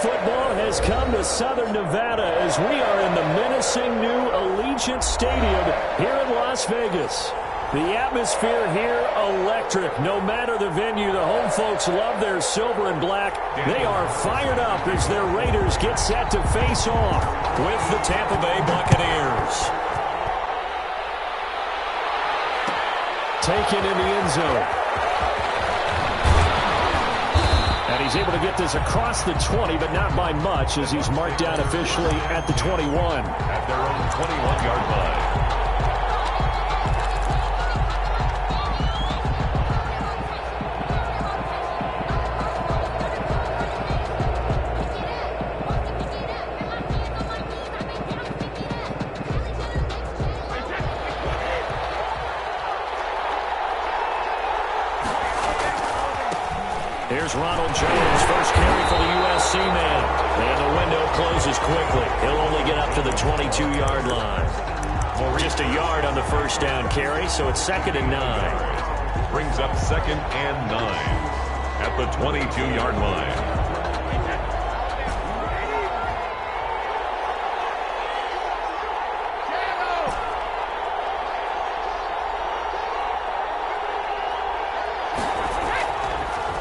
football has come to Southern Nevada as we are in the menacing new Allegiant Stadium here in Las Vegas. The atmosphere here electric. No matter the venue, the home folks love their silver and black. They are fired up as their Raiders get set to face off with the Tampa Bay Buccaneers. Taken in the end zone. And he's able to get this across the 20, but not by much as he's marked down officially at the 21. At their own 21-yard line. Here's Ronald Jones, first carry for the USC man. And the window closes quickly. He'll only get up to the 22-yard line. Well, just a yard on the first down carry, so it's 2nd and 9. Brings up 2nd and 9 at the 22-yard line.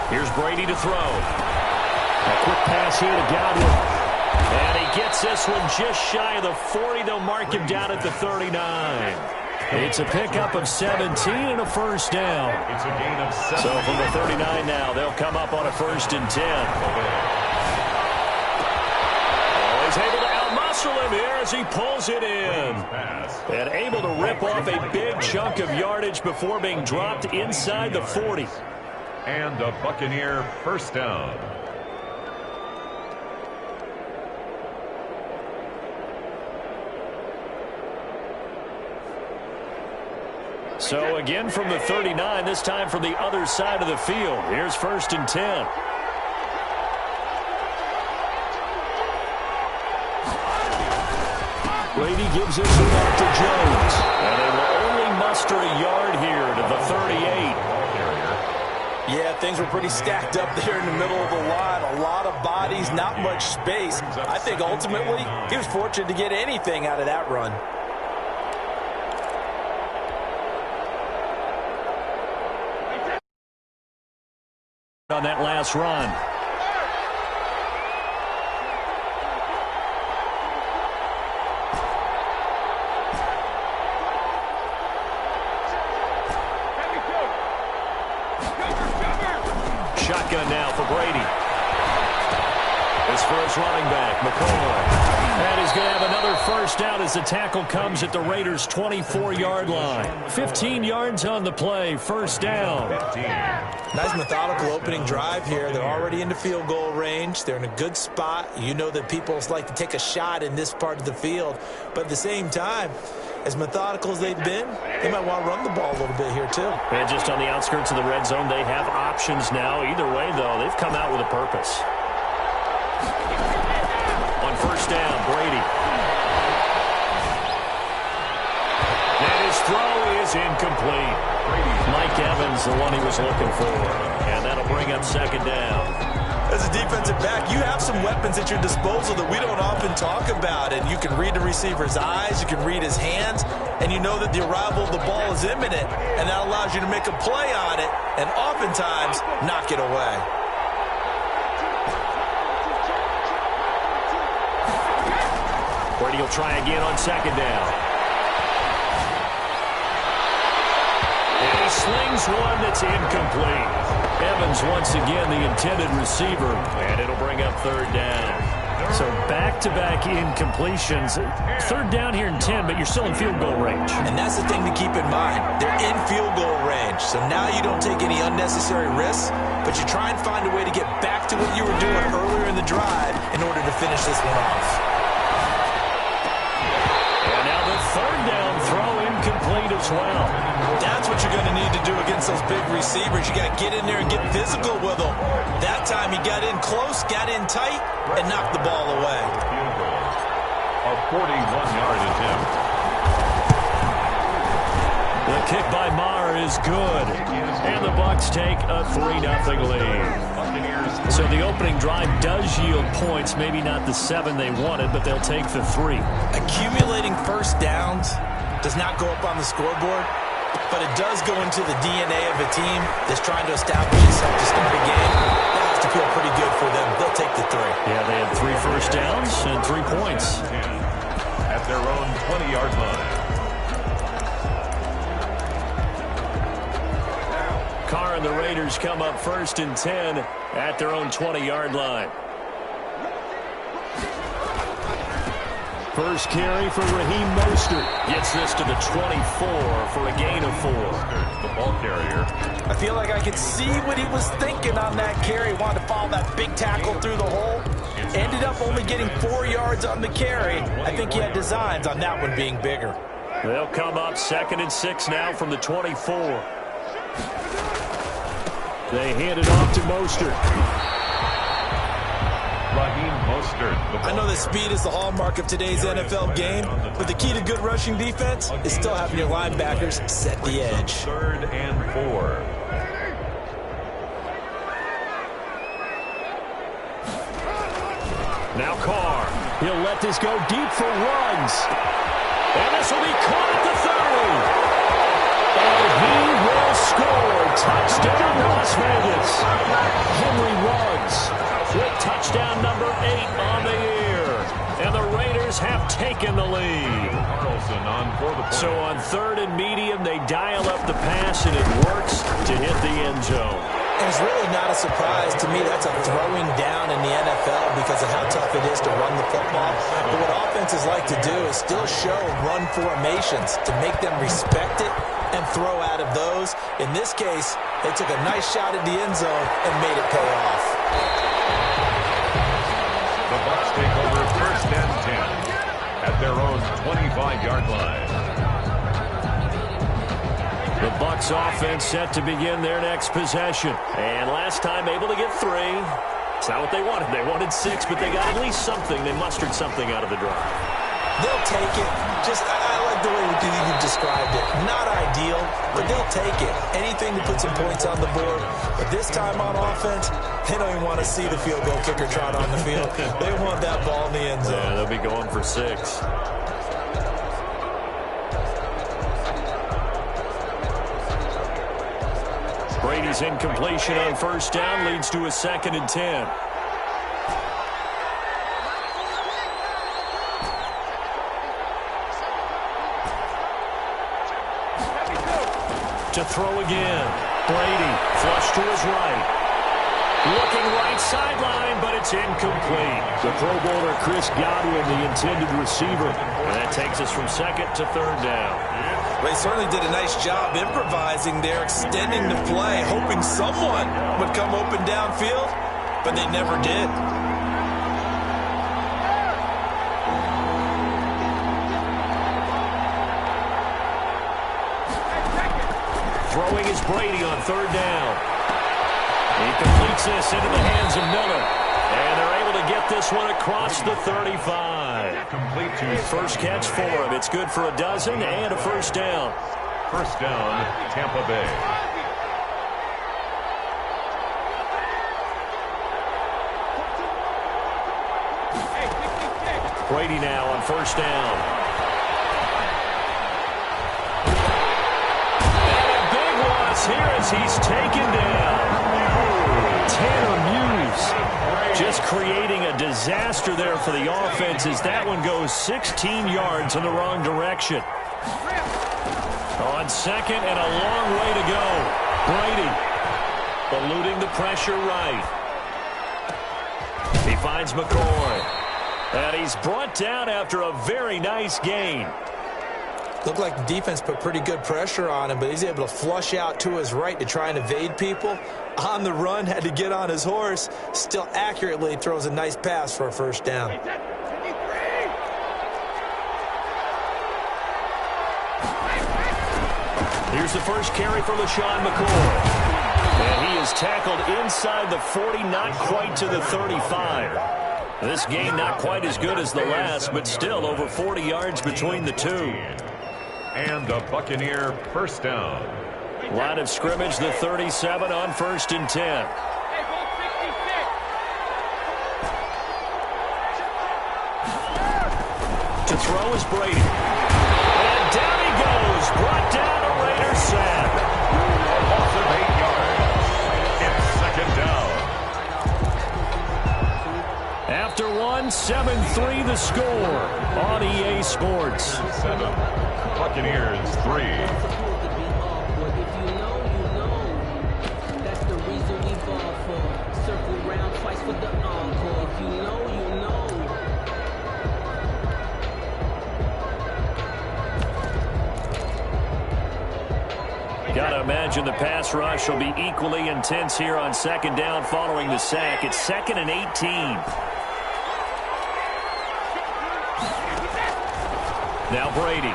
Here's Brady to throw. A quick pass here to Godwin. And he gets this one just shy of the 40. They'll mark him down at the 39. It's a pickup of 17 and a first down. It's a gain of 7. So from the 39 now, they'll come up on a 1st and 10. Oh, he's able to outmuscle him here as he pulls it in. And able to rip off a big chunk of yardage before being dropped inside the 40. And a Buccaneer first down. So again from the 39, this time from the other side of the field. Here's 1st and 10. Brady gives this one off to Jones. And they will only muster a yard here to the 38. Yeah, things were pretty stacked up there in the middle of the line. A lot of bodies, not much space. I think ultimately he was fortunate to get anything out of that run. On that last run. Shotgun now for Brady. His first running back, McCoy. And he's going to have another first down as the tackle comes at the Raiders' 24-yard line. 15 yards on the play, first down. 15. Nice methodical opening drive here. They're already into field goal range. They're in a good spot. You know that people like to take a shot in this part of the field. But at the same time, as methodical as they've been, they might want to run the ball a little bit here too. And just on the outskirts of the red zone, they have options now. Either way, though, they've come out with a purpose. On first down, Brady. And his throw is incomplete. Mike Evans, the one he was looking for. And that'll bring up 2nd down. As a defensive back, you have some weapons at your disposal that we don't often talk about. And you can read the receiver's eyes, you can read his hands, and you know that the arrival of the ball is imminent. And that allows you to make a play on it and oftentimes knock it away. Brady will try again on 2nd down. And he slings one that's incomplete. Evans once again the intended receiver, and it'll bring up 3rd down. So back-to-back incompletions. 3rd down here in 10, but you're still in field goal range. And that's the thing to keep in mind. They're in field goal range, so now you don't take any unnecessary risks, but you try and find a way to get back to what you were doing earlier in the drive in order to finish this one off. And now the 3rd down throw incomplete as well. That's what you're going to need to do against those big receivers. You got to get in there and get physical with them. That time he got in close, got in tight, and knocked the ball away. A 41-yard attempt. The kick by Maher is good. And the Bucs take a 3-0 lead. So the opening drive does yield points, maybe not the 7 they wanted, but they'll take the 3. Accumulating first downs does not go up on the scoreboard, but it does go into the DNA of a team that's trying to establish itself to start a game. That has to feel pretty good for them. They'll take the 3. Yeah, they had 3 first downs and 3 points. At their own 20-yard line. Carr and the Raiders come up 1st and 10 at their own 20-yard line. First carry for Raheem Mostert. Gets this to the 24 for a gain of 4. The ball carrier. I feel like I could see what he was thinking on that carry. Wanted to follow that big tackle through the hole. Ended up only getting 4 yards on the carry. I think he had designs on that one being bigger. They'll come up 2nd and 6 now from the 24. They hand it off to Mostert. Raheem Mostert. I know that speed is the hallmark of today's NFL game, but the key to good rushing defense is still having your linebackers set the edge. 3rd and 4. Now Carr. He'll let this go deep for runs. And this will be caught at the 30. And he will score. Touchdown, Las Vegas. Henry Ruggs with touchdown number 8 on the year. And the Raiders have taken the lead. Carlson on for the point. So on 3rd and medium, they dial up the pass, and it works to hit the end zone. And it's really not a surprise to me. That's a throwing down in the NFL because of how tough it is to run the football. But what offenses like to do is still show run formations to make them respect it and throw out of those. In this case, they took a nice shot at the end zone and made it pay off. The Bucs take over 1st and 10 at their own 25-yard line. The Bucs offense set to begin their next possession. And last time able to get 3. It's not what they wanted. They wanted 6, but they got at least something. They mustered something out of the drive. They'll take it. I like the way you described it. Not ideal, but they'll take it. Anything to put some points on the board. But this time on offense, they don't even want to see the field goal kicker trot on the field. They want that ball in the end zone. Yeah, they'll be going for 6. Brady's incompletion on 1st down leads to a 2nd and 10. To throw again. Brady, flush to his right. Looking right sideline, but it's incomplete. The Pro Bowler Chris Godwin, the intended receiver. And that takes us from 2nd to 3rd down. They certainly did a nice job improvising there, extending the play, hoping someone would come open downfield, but they never did. Throwing is Brady on 3rd down. He completes this into the hands of Miller. And they're able to get this one across the 35. Complete to First catch for him. It's good for a dozen and a 1st down. 1st down, Tampa Bay. Brady now on 1st down. And a big loss here as he's taken down. Tanner Muse just creating a disaster there for the offense as that one goes 16 yards in the wrong direction. On 2nd and a long way to go. Brady eluding the pressure right. He finds McCoy. And he's brought down after a very nice gain. Looked like the defense put pretty good pressure on him, but he's able to flush out to his right to try and evade people. On the run, had to get on his horse. Still accurately throws a nice pass for a 1st down. Here's the first carry for LaShawn McCoy. And he is tackled inside the 40, not quite to the 35. This game not quite as good as the last, but still over 40 yards between the two. And the Buccaneer first down. Line of scrimmage, the 37 on 1st and 10. To throw is Brady. And down he goes. Brought down a Raiders sack. Loss of 8 yards. It's second down. After one, 7-3 the score on EA Sports. 7. Buccaneers 3. Got to imagine the pass rush will be equally intense here on second down following the sack. It's 2nd and 18. Now Brady.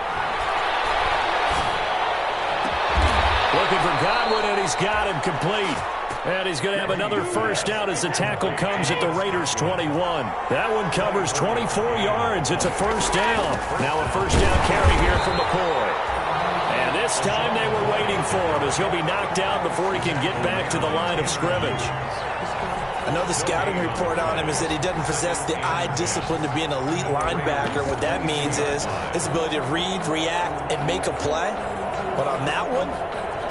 Looking for Godwin, and he's got him complete. And he's going to have another first down as the tackle comes at the Raiders' 21. That one covers 24 yards. It's a first down. Now a first down carry here from McCoy. And this time they were waiting for him as he'll be knocked out before he can get back to the line of scrimmage. I know the scouting report on him is that he doesn't possess the eye discipline to be an elite linebacker. What that means is his ability to read, react, and make a play. But on that one,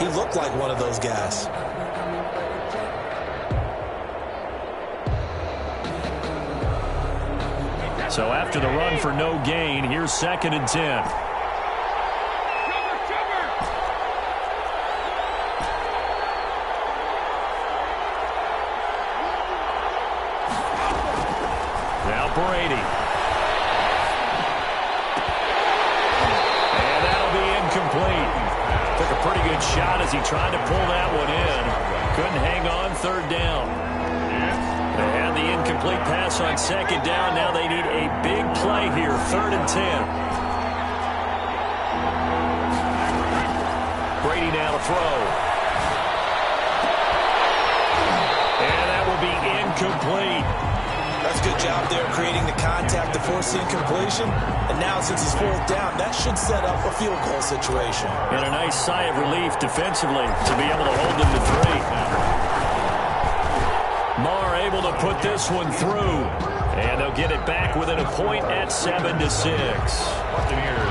he looked like one of those guys. So after the run for no gain, here's 2nd and 10. Brady. And that'll be incomplete. Took a pretty good shot as he tried to pull that one in. Couldn't hang on 3rd down. They had the incomplete pass on 2nd down. Now they need a big play here. 3rd and 10. Brady now to throw. And that will be incomplete. That's a good job there creating the contact to force the incompletion. And now since it's 4th down, that should set up a field goal situation. And a nice sigh of relief defensively to be able to hold them to 3. Marr able to put this one through. And they'll get it back within a point at 7-6.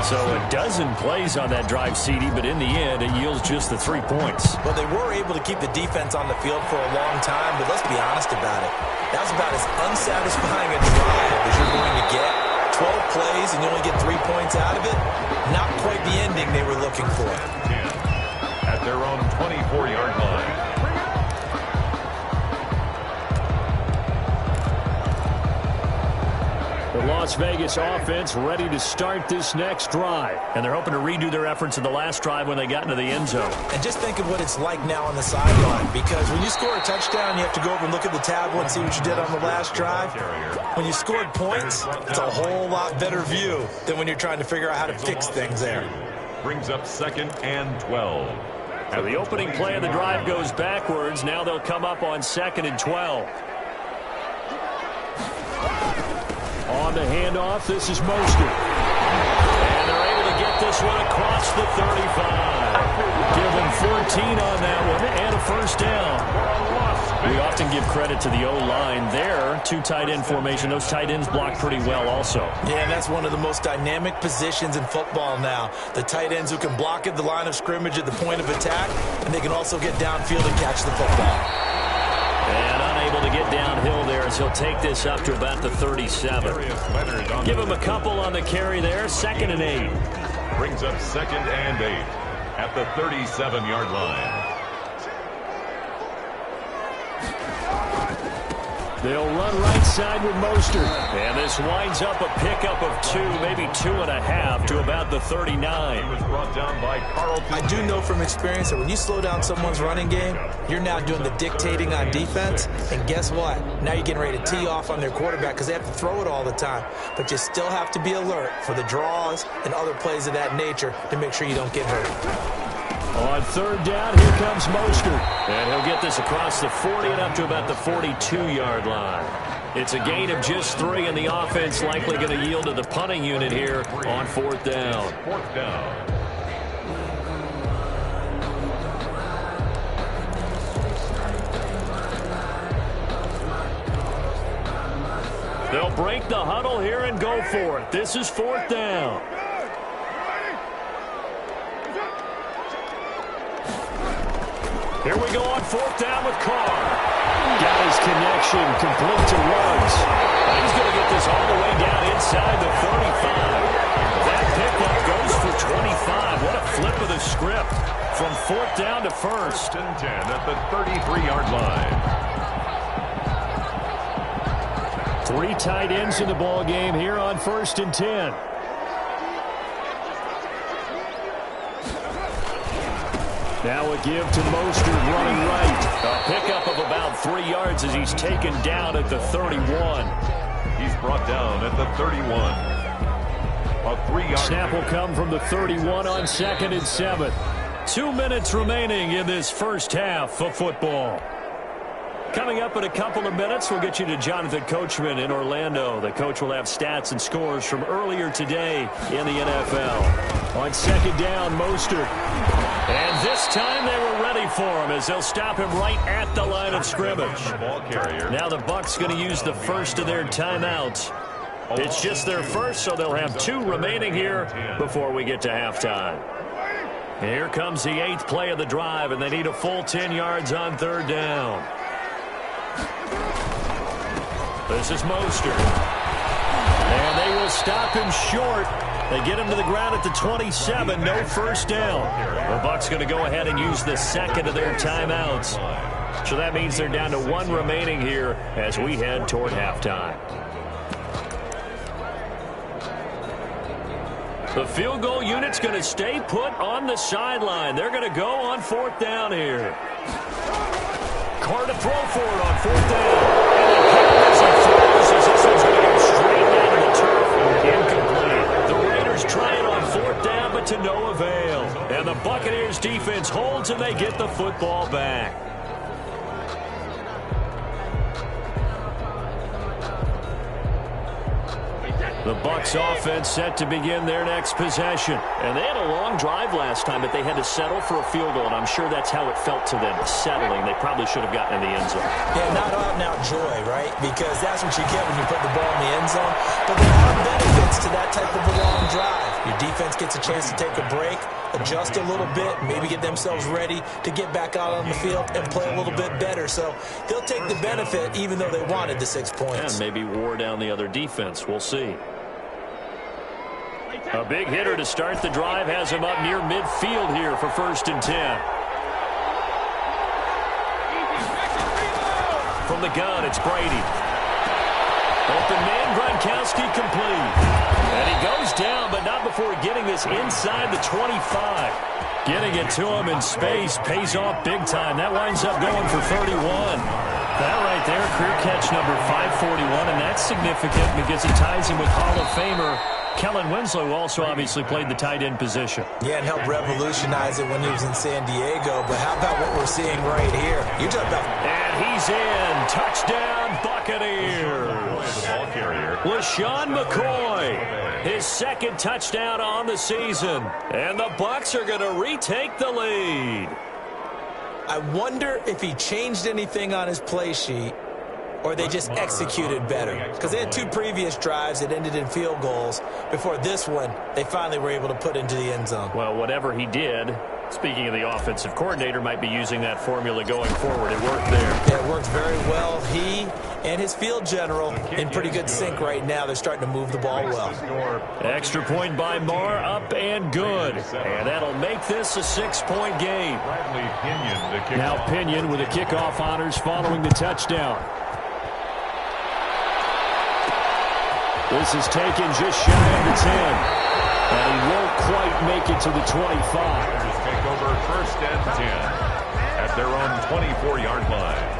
So a dozen plays on that drive, CD, but in the end, it yields just the 3 points. Well, they were able to keep the defense on the field for a long time, but let's be honest about it. That was about as unsatisfying a drive as you're going to get. 12 plays and you only get 3 points out of it. Not quite the ending they were looking for. At their own 24-yard line. The Las Vegas offense ready to start this next drive. And they're hoping to redo their efforts in the last drive when they got into the end zone. And just think of what it's like now on the sideline, because when you score a touchdown, you have to go over and look at the tablet and see what you did on the last drive. When you scored points, it's a whole lot better view than when you're trying to figure out how to fix things there. Brings up 2nd and 12. So the opening play of the drive goes backwards. Now they'll come up on 2nd and 12. On the handoff, this is Mostert. And they're able to get this one across the 35. Give them 14 on that one and a first down. We often give credit to the O-line there. 2 tight end formation. Those tight ends block pretty well also. Yeah, that's one of the most dynamic positions in football now. The tight ends who can block at the line of scrimmage at the point of attack, and they can also get downfield and catch the football. And unable to get downhill there as he'll take this up to about the 37. Give him a couple on the carry there. 2nd and 8. Brings up 2nd and 8 at the 37-yard line. They'll run right side with Mostert. And this winds up a pickup of 2, maybe 2.5 to about the 39. Was brought down by Carlton. I do know from experience that when you slow down someone's running game, you're now doing the dictating on defense. And guess what? Now you're getting ready to tee off on their quarterback because they have to throw it all the time. But you still have to be alert for the draws and other plays of that nature to make sure you don't get hurt. On 3rd down, here comes Mostert. And he'll get this across the 40 and up to about the 42-yard line. It's a gain of just 3, and the offense likely going to yield to the punting unit here on 4th down. 4th down. They'll break the huddle here and go for it. This is 4th down. Here we go on 4th down with Carr. Got his connection, complete to Ruggs. He's going to get this all the way down inside the 35. That pickup goes for 25. What a flip of the script from 4th down to 1st. 1st and 10 at the 33-yard line. 3 tight ends in the ball game here on 1st and 10. Now a give to Mostert running right. A pickup of about 3 yards as he's taken down at the 31. He's brought down at the 31. A 3-yard snap will come from the 31 on 2nd and 7. 2 minutes remaining in this first half of football. Coming up in a couple of minutes, we'll get you to Jonathan Coachman in Orlando. The coach will have stats and scores from earlier today in the NFL. On 2nd down, Mostert. And this time they were ready for him as they'll stop him right at the line of scrimmage. Now the Bucs going to use the first of their timeouts. It's just their first, so they'll have 2 remaining here before we get to halftime. Here comes the 8th play of the drive, and they need a full 10 yards on 3rd down. This is Mostert. And they will stop him short. They get him to the ground at the 27. No first down. The Bucs going to go ahead and use the second of their timeouts. So that means they're down to 1 remaining here as we head toward halftime. The field goal unit's going to stay put on the sideline. They're going to go on 4th down here. Carr to throw for it on 4th down. And he throws as this one's going to go straight down to the turf. Incomplete. The Raiders try it on 4th down, but to no avail. And the Buccaneers defense holds and they get the football back. The Bucs offense set to begin their next possession. And they had a long drive last time, but they had to settle for a field goal, and I'm sure that's how it felt to them, settling. They probably should have gotten in the end zone. Yeah, not out-and-out joy, right? Because that's what you get when you put the ball in the end zone. But there are benefits to that type of a long drive. Your defense gets a chance to take a break, adjust a little bit, maybe get themselves ready to get back out on the field and play a little bit better. So they'll take the benefit even though they wanted the 6 points. And maybe wore down the other defense. We'll see. A big hitter to start the drive has him up near midfield here for 1st and 10. From the gun, it's Brady. Open man, Gronkowski complete. And he goes down, but not before getting this inside the 25. Getting it to him in space pays off big time. That winds up going for 31. That right there, career catch number 541, and that's significant because it ties him with Hall of Famer Kellen Winslow, who also obviously played the tight end position. Yeah, and helped revolutionize it when he was in San Diego. But how about what we're seeing right here? You talk about... And he's in. Touchdown, Buccaneers. LaShawn McCoy, his 2nd touchdown on the season. And the Bucs are going to retake the lead. I wonder if he changed anything on his play sheet or they just executed better. Because they had 2 previous drives that ended in field goals. Before this one, they finally were able to put into the end zone. Well, whatever he did, speaking of the offensive coordinator, might be using that formula going forward. It worked there. Yeah, it worked very well. He and his field general in pretty good sync right now. They're starting to move the ball well. Extra point by Marr, up and good. And that'll make this a 6-point game. Now Pinion with the kickoff honors following the touchdown. This is taken just shy of the 10. And he won't quite make it to the 25. Take over 1st and 10 at their own 24-yard line.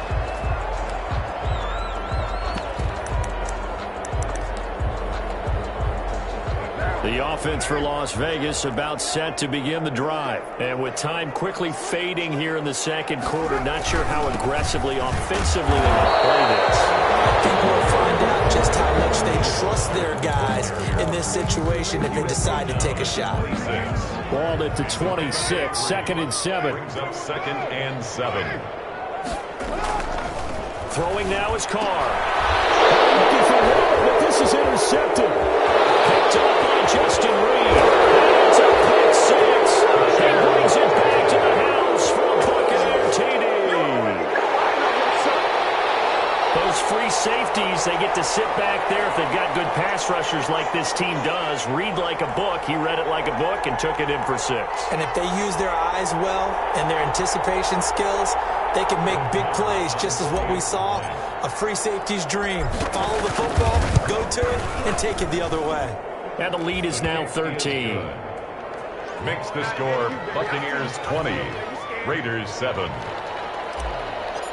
The offense for Las Vegas about set to begin the drive. And with time quickly fading here in the 2nd quarter, not sure how aggressively, offensively they will play this. I think we'll find out just how much they trust their guys in this situation if they decide to take a shot. Ball at the 26, 2nd and 7. Brings up 2nd and 7. Throwing now is Carr. Looking for This is intercepted. Picked up by Justin Reed. And it's a pick six. He brings it back to the house for a Buccaneer TD. Those free safeties, they get to sit back there if they've got good pass rushers like this team does. Read like a book. He read it like a book and took it in for 6. And if they use their eyes well and their anticipation skills, they can make big plays, just as what we saw. A free safety's dream. Follow the football, go to it, and take it the other way. And the lead is now 13. Makes the score Buccaneers 20, Raiders 7.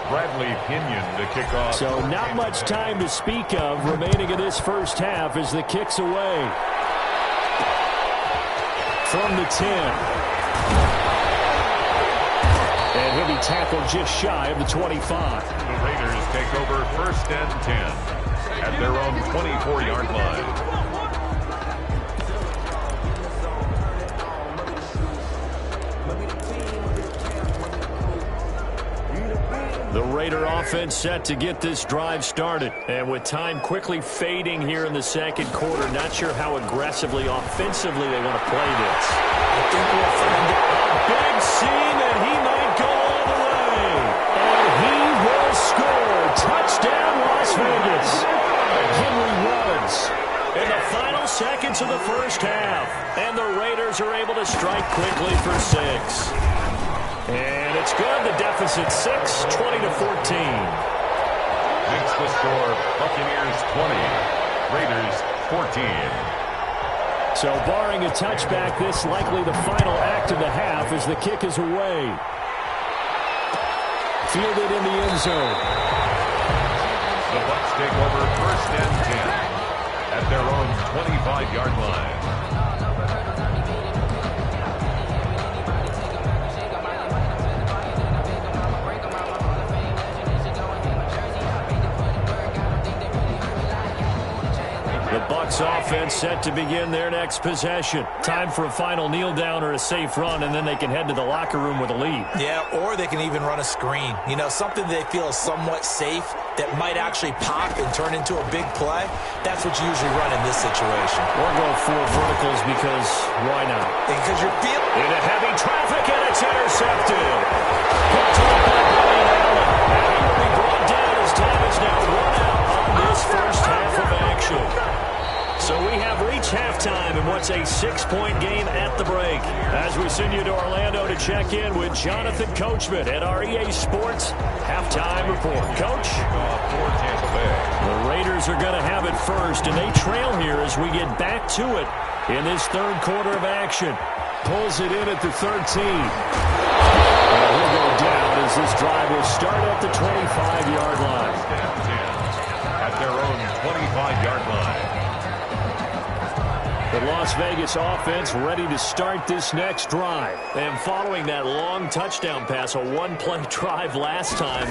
Bradley Pinion to kick off. So not much time to speak of remaining in this first half as the kick's away. From the 10. And he'll be tackled just shy of the 25. The Raiders take over 1st and 10 at their own 24-yard line. The Raider offense set to get this drive started. And with time quickly fading here in the second quarter, not sure how aggressively, offensively they want to play this. I think we'll find a big seam, and he might go all the way. And he will score. Touchdown, Las Vegas. Henry Ruggs in the final seconds of the first half. And the Raiders are able to strike quickly for 6. And it's good. The deficit 6, 20-14. Makes the score Buccaneers 20, Raiders 14. So barring a touchback, this likely the final act of the half as the kick is away. Fielded in the end zone. The Bucs take over 1st and 10 at their own 25-yard line. The Bucs offense set to begin their next possession. Time for a final kneel down or a safe run, and then they can head to the locker room with a lead. Yeah, or they can even run a screen. You know, something they feel is somewhat safe that might actually pop and turn into a big play. That's what you usually run in this situation. Or go 4 verticals because why not? Because you're feeling into heavy traffic, and it's intercepted. Picked up by Brian Allen. And he will be brought down as time is now run out on this first half of action. So we have reached halftime in what's a 6-point game at the break. As we send you to Orlando to check in with Jonathan Coachman at our EA Sports Halftime Report. Coach? For Tampa Bay. The Raiders are going to have it first, and they trail here as we get back to it in this third quarter of action. Pulls it in at the 13. And he'll go down as this drive will start at the 25-yard line. At their own 25-yard line. The Las Vegas offense ready to start this next drive. And following that long touchdown pass, a one-play drive last time,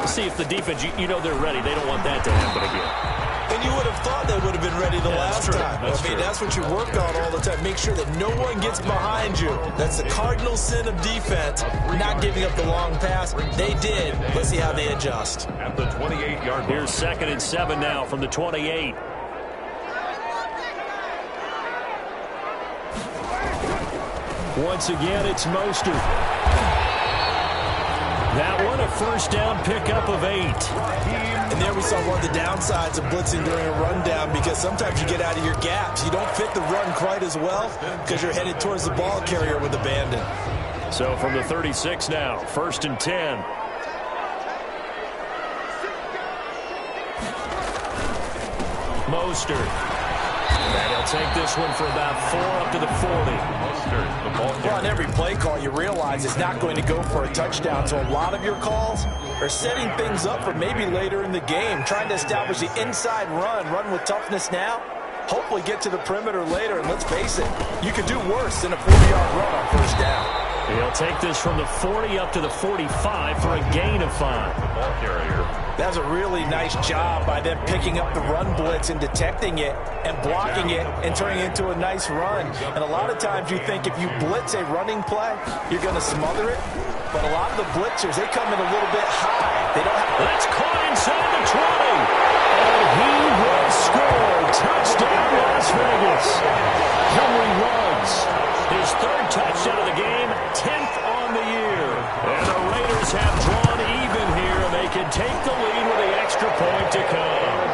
see if the defense, you know they're ready. They don't want that to happen again. And you would have thought they would have been ready the last time. That's true. That's what you work on all the time. Make sure that no one gets behind you. That's the cardinal sin of defense, not giving up the long pass. They did. Let's see how they adjust. At the 28-yard line. Here's 2nd and 7 now from the 28. Once again, it's Mostert. That one, a first down pickup of 8. And there we saw one of the downsides of blitzing during a rundown, because sometimes you get out of your gaps. You don't fit the run quite as well because you're headed towards the ball carrier with abandon. So from the 36 now, 1st and 10. Mostert. And he'll take this one for about 4 up to the 40. Well, on every play call, you realize it's not going to go for a touchdown. So a lot of your calls are setting things up for maybe later in the game, trying to establish the inside run with toughness now, hopefully get to the perimeter later. And let's face it, you could do worse than a 40-yard run on first down. He'll take this from the 40 up to the 45 for a gain of 5. The ball carrier. That was a really nice job by them picking up the run blitz and detecting it and blocking it and turning it into a nice run. And a lot of times you think if you blitz a running play, you're going to smother it. But a lot of the blitzers, they come in a little bit high. They don't have. That's caught inside the 20. And he will score. touchdown, Las Vegas. Henry Ruggs, his third touchdown of the game, 10th on the year. And the Raiders have drawn even here, and they can take the lead with the extra point to come.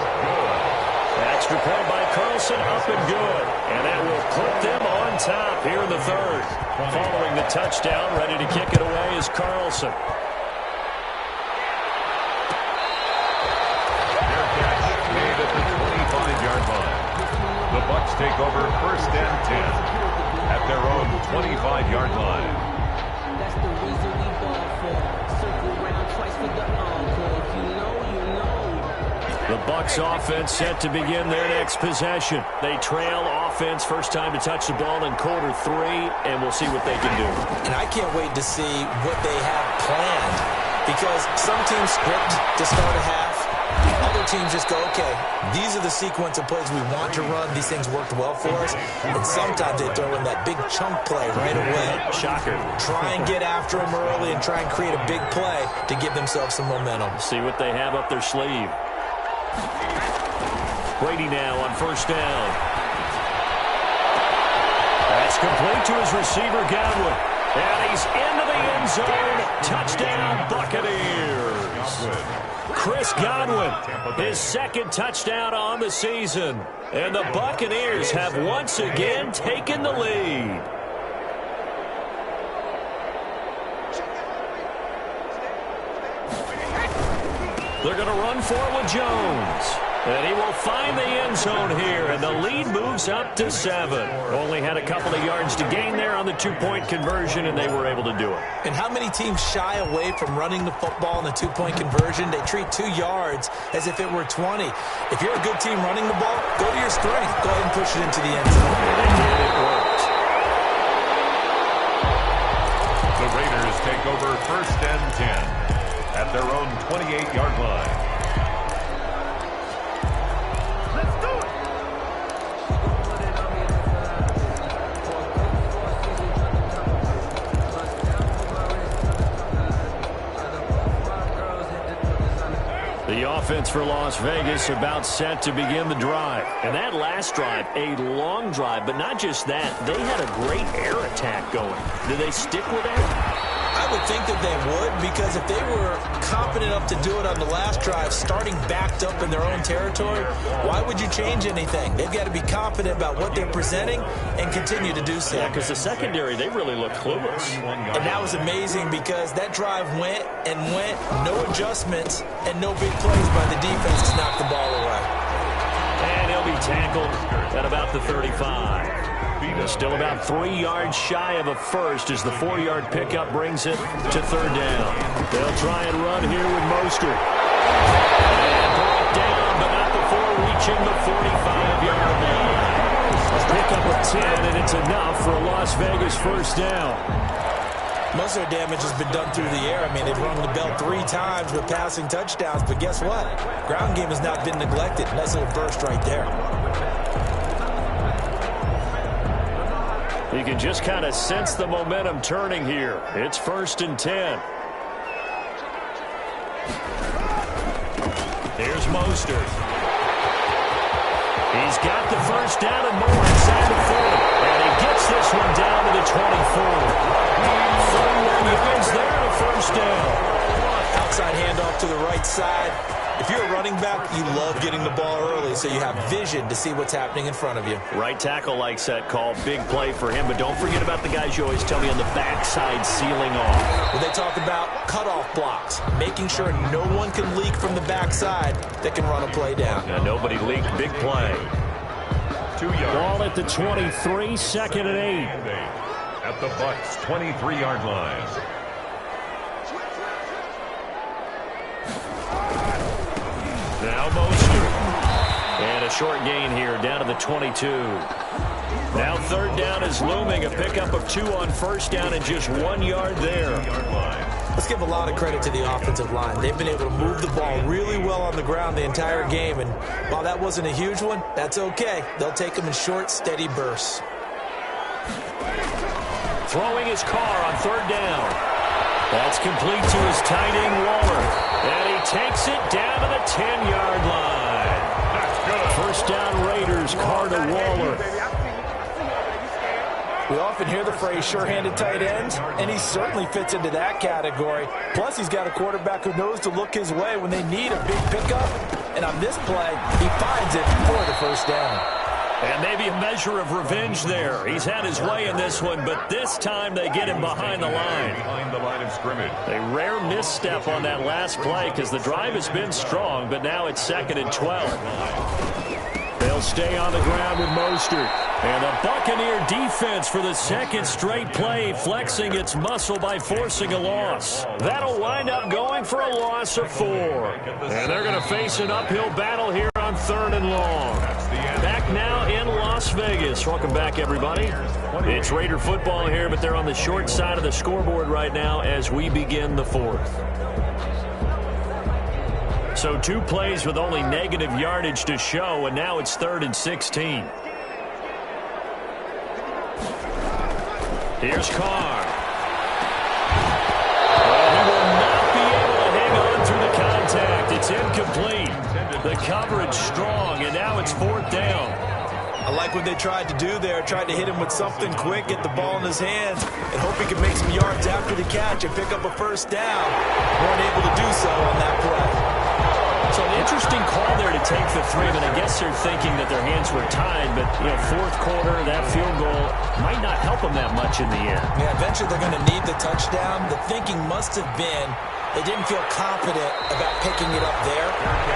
Extra point by Carlson, up and good. And that will put them on top here in the third. Following the touchdown, ready to kick it away is Carlson. Their catch made at the 25-yard line. The Bucs take over 1st and 10 at their own 25-yard line. That's the reason we ball for. Circle around twice for the encore. If you know, you know. The Bucs offense set to begin their next possession. They trail offense, first time to touch the ball in quarter 3, and we'll see what they can do. And I can't wait to see what they have planned, because some teams script to start a half. Other teams just go, okay, these are the sequence of plays we want to run. These things worked well for us. And sometimes they throw in that big chunk play right away. Shocker. Try and get after them early and try and create a big play to give themselves some momentum. See what they have up their sleeve. Brady now on first down. That's complete to his receiver, Godwin. And he's into the end zone. Touchdown, Buccaneers. Chris Godwin, his second touchdown on the season. And the Buccaneers have once again taken the lead. They're going to run for it with Jones. And he will find the end zone here, and the lead moves up to 7. Only had a couple of yards to gain there on the two-point conversion, and they were able to do it. And how many teams shy away from running the football in the two-point conversion? They treat 2 yards as if it were 20. If you're a good team running the ball, go to your strength. Go ahead and push it into the end zone. And they did. It worked. The Raiders take over 1st and 10 at their own 28-yard line. The offense for Las Vegas about set to begin the drive. And that last drive, a long drive, but not just that. They had a great air attack going. Did they stick with that? I would think that they would, because if they were confident enough to do it on the last drive, starting backed up in their own territory, why would you change anything? They've got to be confident about what they're presenting and continue to do so. Yeah, because the secondary, they really looked clueless. And that was amazing, because that drive went and went, no adjustments, and no big plays by the defense to knock the ball away. And he'll be tackled at about the 35. Still about 3 yards shy of a first as the 4-yard pickup brings it to third down. They'll try and run here with Mostert. And brought down, but not before reaching the 45-yard line. A pickup of 10, and it's enough for a Las Vegas first down. Most of their damage has been done through the air. I mean, they've rung the bell 3 times with passing touchdowns, but guess what? Ground game has not been neglected. Nice little burst right there. You can just kind of sense the momentum turning here. It's 1st and 10. Here's Mostert. He's got the first down and more inside the 40. And he gets this one down to the 24. 31 yards there and a first down. Outside handoff to the right side. If you're a running back, you love getting the ball early so you have vision to see what's happening in front of you. Right tackle likes that call. Big play for him. But don't forget about the guys you always tell me on the backside sealing off. When they talk about cutoff blocks, making sure no one can leak from the backside that can run a play down. And nobody leaked. Big play. 2 yards. Ball at the 23, 2nd and 8. At the Bucs' 23-yard line. Now Mostert. And a short gain here down to the 22. Now third down is looming. A pickup of 2 on first down and just 1 yard there. Let's give a lot of credit to the offensive line. They've been able to move the ball really well on the ground the entire game. And while that wasn't a huge one, that's okay. They'll take them in short, steady bursts. Throwing his car on third down. That's complete to his tight end, Waller. And he takes it down to the 10-yard line. That's good. First down Raiders, Carr to Waller. We often hear the phrase sure-handed tight ends, and he certainly fits into that category. Plus, he's got a quarterback who knows to look his way when they need a big pickup. And on this play, he finds it for the first down. And maybe a measure of revenge there. He's had his way in this one, but this time they get him behind the line. Behind the line of scrimmage. A rare misstep on that last play because the drive has been strong, but now it's 2nd and 12. They'll stay on the ground with Mostert. And the Buccaneer defense for the second straight play, flexing its muscle by forcing a loss. That'll wind up going for a loss of 4. And they're going to face an uphill battle here on 3rd and long. Back now in Las Vegas. Welcome back, everybody. It's Raider football here, but they're on the short side of the scoreboard right now as we begin the 4th. So 2 plays with only negative yardage to show, and now it's 3rd and 16. Here's Carr. Well, he will not be able to hang on through the contact. It's incomplete. The coverage strong, and now it's 4th down. I like what they tried to do there. Tried to hit him with something quick, get the ball in his hands, and hope he could make some yards after the catch and pick up a first down. Weren't able to do so on that play. So an interesting call there to take the 3, but I guess they're thinking that their hands were tied. But, 4th quarter, that field goal might not help them that much in the end. Yeah, eventually they're going to need the touchdown. The thinking must have been they didn't feel confident about picking it up there,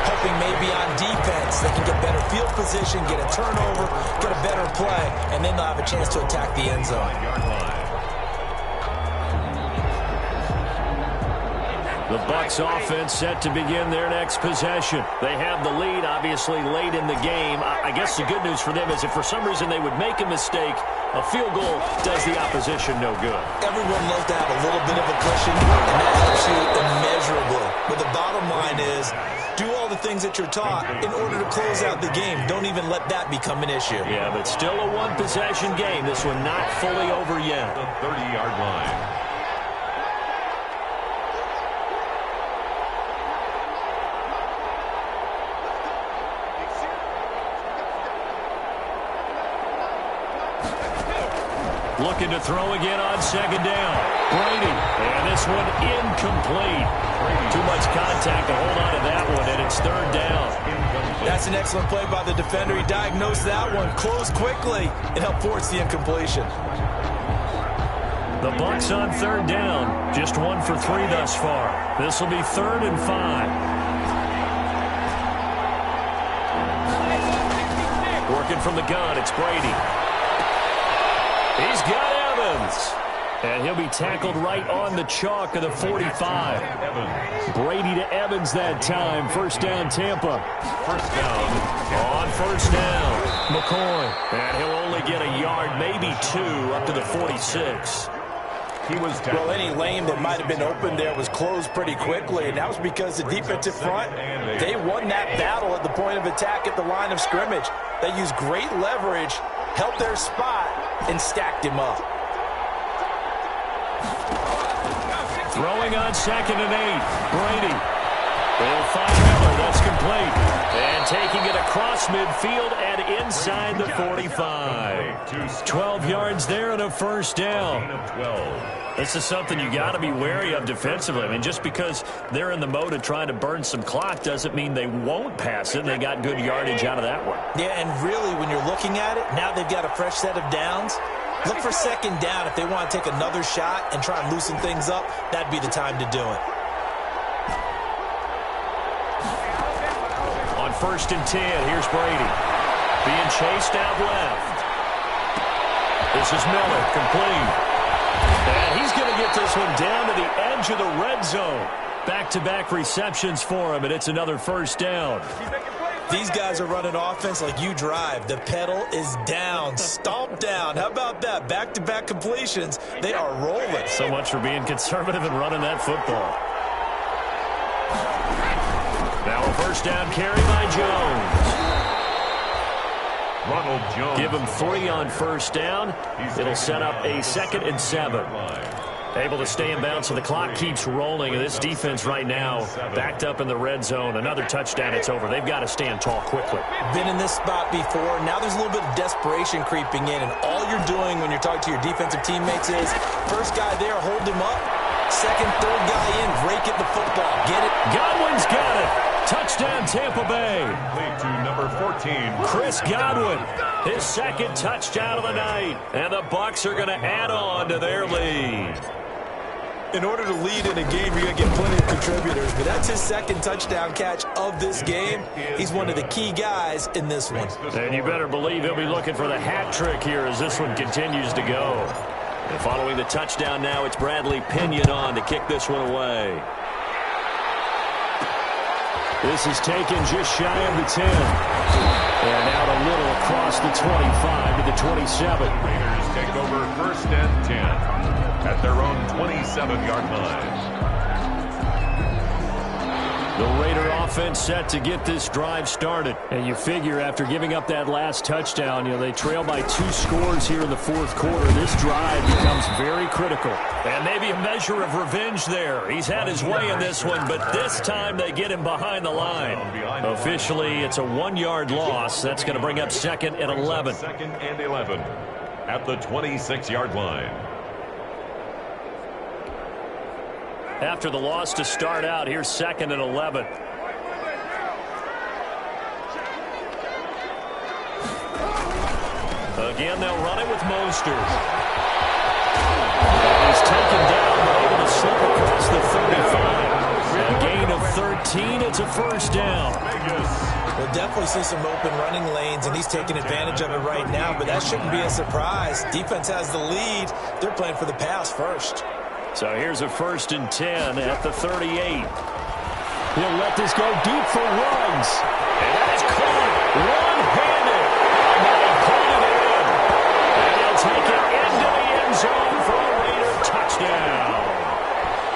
hoping maybe on defense they can get better field position, get a turnover, get a better play, and then they'll have a chance to attack the end zone. The Bucs offense set to begin their next possession. They have the lead, obviously, late in the game. I guess the good news for them is if for some reason they would make a mistake, a field goal does the opposition no good. Everyone loves to have a little bit of a cushion, and that helps you immeasurably. But the bottom line is, do all the things that you're taught in order to close out the game. Don't even let that become an issue. Yeah, but still a one-possession game. This one not fully over yet. The 30-yard line. Looking to throw again on 2nd down. Brady. And this one incomplete. Too much contact to hold on to that one, and it's 3rd down. That's an excellent play by the defender. He diagnosed that one, closed quickly, and helped force the incompletion. The Bucs on 3rd down. Just 1 for 3 thus far. This will be 3rd and 5. Working from the gun, it's Brady. He's got Evans. And he'll be tackled right on the chalk of the 45. Brady to Evans that time. First down, Tampa. First down. On first down, McCoy. And he'll only get a yard, maybe 2, up to the 46. Well, any lane that might have been open there was closed pretty quickly, and that was because the defensive front, they won that battle at the point of attack at the line of scrimmage. They used great leverage, helped their spot, and stacked him up. Throwing on 2nd and 8. Brady. They'll find Miller. That's complete. And taking it across midfield and inside the 45. 12 yards there and a first down. This is something you got to be wary of defensively. I mean, just because they're in the mode of trying to burn some clock doesn't mean they won't pass it. They got good yardage out of that one. Yeah, and really, when you're looking at it, now they've got a fresh set of downs. Look for 2nd down. If they want to take another shot and try and loosen things up, that'd be the time to do it. On 1st and 10, here's Brady. Being chased out left. This is Miller, complete. And he's going to get this one down to the edge of the red zone. Back-to-back receptions for him, and it's another first down. These guys are running offense like you drive. The pedal is down, stomped down. How about that? Back-to-back completions. They are rolling. So much for being conservative and running that football. Now a first down carry by Jones. Ronald Jones. Give him 3 on first down. It'll set up a 2nd and 7. Able to stay in bounds, so the clock keeps rolling. And this defense right now backed up in the red zone. Another touchdown, it's over. They've got to stand tall quickly. Been in this spot before. Now there's a little bit of desperation creeping in, and all you're doing when you're talking to your defensive teammates is first guy there, hold him up. Second, third guy in, rake at the football. Get it? Godwin's got it. Touchdown, Tampa Bay. Lead to number 14. Chris Godwin, his second touchdown of the night. And the Bucs are going to add on to their lead. In order to lead in a game, you're going to get plenty of contributors, but that's his second touchdown catch of this game. He's one of the key guys in this one. And you better believe he'll be looking for the hat trick here as this one continues to go. And following the touchdown now, it's Bradley Pinion on to kick this one away. This is taken just shy of the 10. And out a little across the 25 to the 27. Raiders take over 1st and 10 at their own 27-yard line. The Raider offense set to get this drive started. And you figure after giving up that last touchdown, they trail by 2 scores here in the fourth quarter. This drive becomes very critical. And maybe a measure of revenge there. He's had his way in this one, but this time they get him behind the line. Officially, it's a 1-yard loss. That's going to bring up 2nd and 11. 2nd and 11 at the 26-yard line. After the loss to start out, here's 2nd and 11. Again, they'll run it with Mostert. He's taken down, but able to slip across the 35. A gain of 13, it's a first down. We'll definitely see some open running lanes, and he's taking advantage of it right now, but that shouldn't be a surprise. Defense has the lead. They're playing for the pass first. So here's a 1st and 10 at the 38. He'll let this go deep for Ruggs. And that is caught one-handed. Now he pulled it in. And he'll take it into the end zone for a Raider touchdown.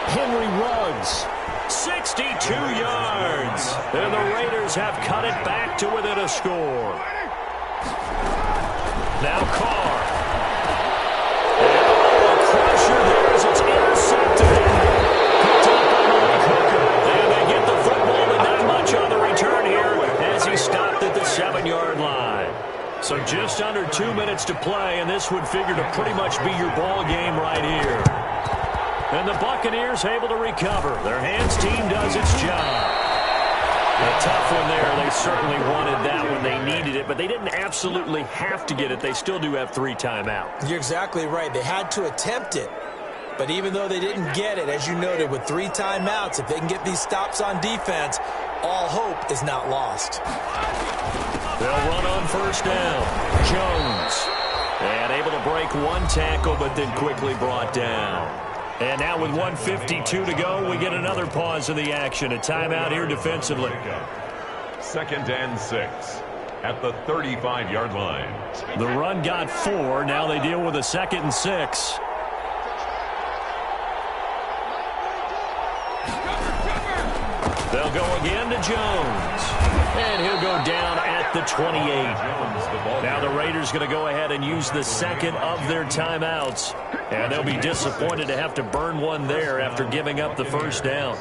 Henry Ruggs, 62 yards. And the Raiders have cut it back to within a score. Now Carr. Pressure there as it's intercepted. Picked up by Malik Hooker. And they get the football, but not much on the return here as he stopped at the 7-yard line. So just under 2 minutes to play, and this would figure to pretty much be your ball game right here. And the Buccaneers able to recover. Their hands team does its job. A tough one there. They certainly wanted that when they needed it, but they didn't absolutely have to get it. They still do have 3 timeouts. You're exactly right. They had to attempt it. But even though they didn't get it, as you noted, with 3 timeouts, if they can get these stops on defense, all hope is not lost. They'll run on first down. Jones. And able to break 1 tackle, but then quickly brought down. And now with 1:52 to go, we get another pause in the action. A timeout here defensively. 2nd and 6 at the 35-yard line. The run got 4. Now they deal with a 2nd and 6. They'll go again to Jones. And he'll go down at the 28. Now the Raiders going to go ahead and use the 2nd of their timeouts. And they'll be disappointed to have to burn one there after giving up the first down.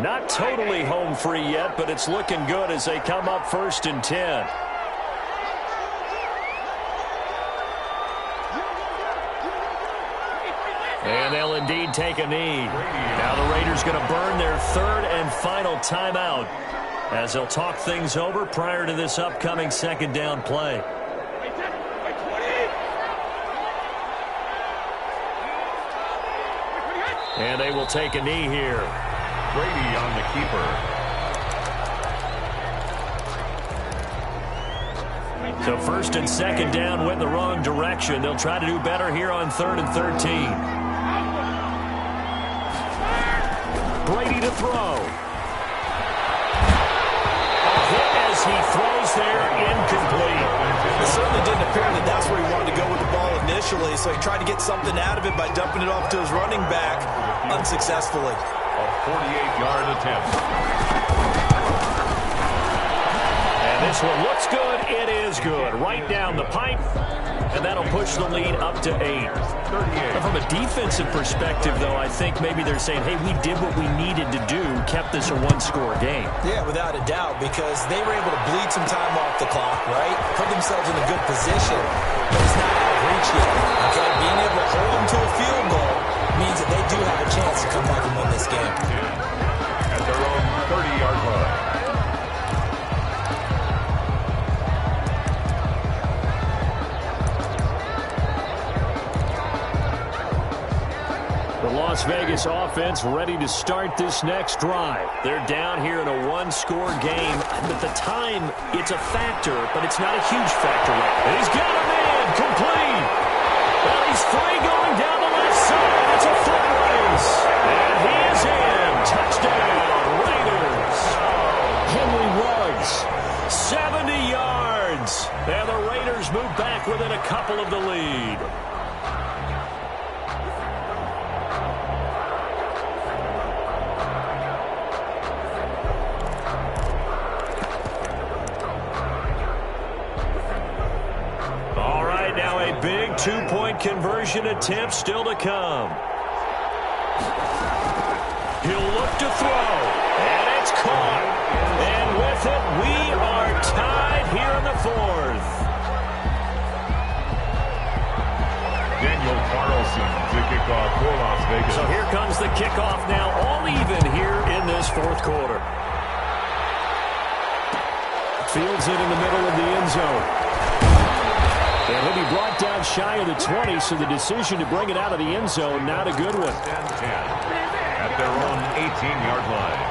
Not totally home free yet, but it's looking good as they come up 1st and 10. And they'll indeed take a knee. Now the Raiders going to burn their 3rd and final timeout as they'll talk things over prior to this upcoming 2nd down play. And they will take a knee here. Brady on the keeper. So 1st and 2nd down went the wrong direction. They'll try to do better here on 3rd and 13. Brady to throw. A hit as as he throws there, incomplete. It certainly didn't appear that that's where he wanted to go with the ball initially, so he tried to get something out of it by dumping it off to his running back unsuccessfully. A 48-yard attempt. And this one looks good. It is good. Right down the pipe. And that'll push the lead up to 8. 38. From a defensive perspective, though, I think maybe they're saying, hey, we did what we needed to do, kept this a one-score game. Yeah, without a doubt, because they were able to bleed some time off the clock, right? Put themselves in a good position, but it's not out of reach yet. Okay, being able to hold them to a field goal means that they do have a chance to come back and win this game. At their own 30-yard line. The Las Vegas offense ready to start this next drive. They're down here in a one-score game. At the time, it's a factor, but it's not a huge factor. He's got a man complete. Well, he's free going down the left side. It's a foot race. And he is in. Touchdown, Raiders. Henry Ruggs, 70 yards. And the Raiders move back within a couple of the lead. Big two-point conversion attempt still to come. He'll look to throw, and it's caught. And with it, we are tied here in the fourth. Daniel Carlson to kick off for Las Vegas. So here comes the kickoff now, all even here in this fourth quarter. Fields it in the middle of the end zone. And he'll be brought down shy of the 20, so the decision to bring it out of the end zone, not a good one. 10 at their own 18-yard line.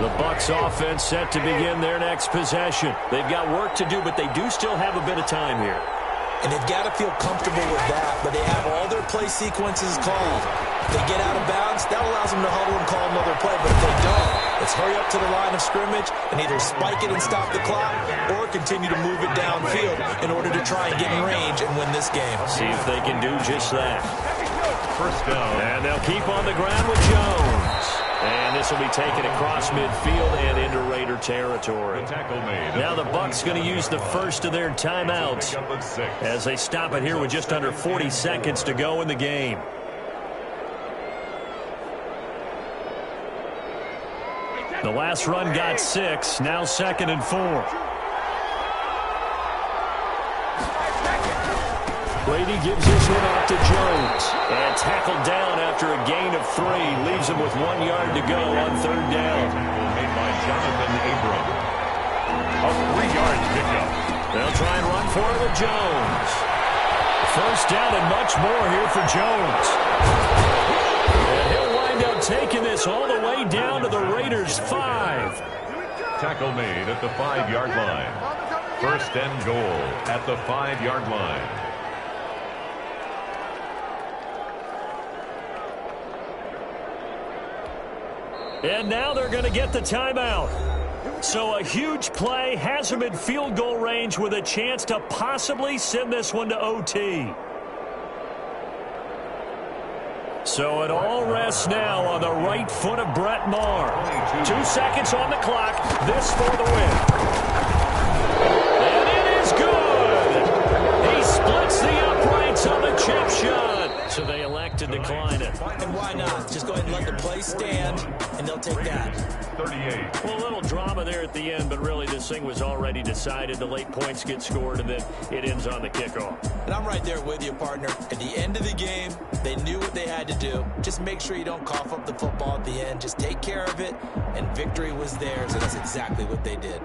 The Bucs offense set to begin their next possession. They've got work to do, but they do still have a bit of time here. And they've got to feel comfortable with that, but they have all their play sequences called. If they get out of bounds, that allows them to huddle and call another play. But if they don't, let's hurry up to the line of scrimmage and either spike it and stop the clock or continue to move it downfield in order to try and get in range and win this game. See if they can do just that. First down. And they'll keep on the ground with Jones. And this will be taken across midfield and into Raider territory. The tackle made. Now the Bucs going to use the first of their timeouts as they stop it here with just under 40 seconds to go in the game. The last run got 6, now 2nd and 4. Brady gives this one off to Jones. And tackled down after a gain of 3. Leaves him with 1 yard to go on 3rd down. Made by Jonathan Abram. A 3-yard pickup. They'll try and run for it with Jones. First down and much more here for Jones. And he'll wind up taking this all the way down to the Raiders' 5. Tackle made at the 5-yard line. First and goal at the 5-yard line. And now they're going to get the timeout. So a huge play has them in field goal range with a chance to possibly send this one to OT. So it all rests now on the right foot of Brett Maher. 2 seconds on the clock. This for the win. And it is good. He splits the uprights on the chip shot. So they elect to decline it. And why not? Just go ahead and let the play stand, and they'll take that. 38. Well, a little drama there at the end, but really this thing was already decided. The late points get scored, and then it ends on the kickoff. And I'm right there with you, partner. At the end of the game, they knew what they had to do. Just make sure you don't cough up the football at the end. Just take care of it, and victory was theirs, and that's exactly what they did.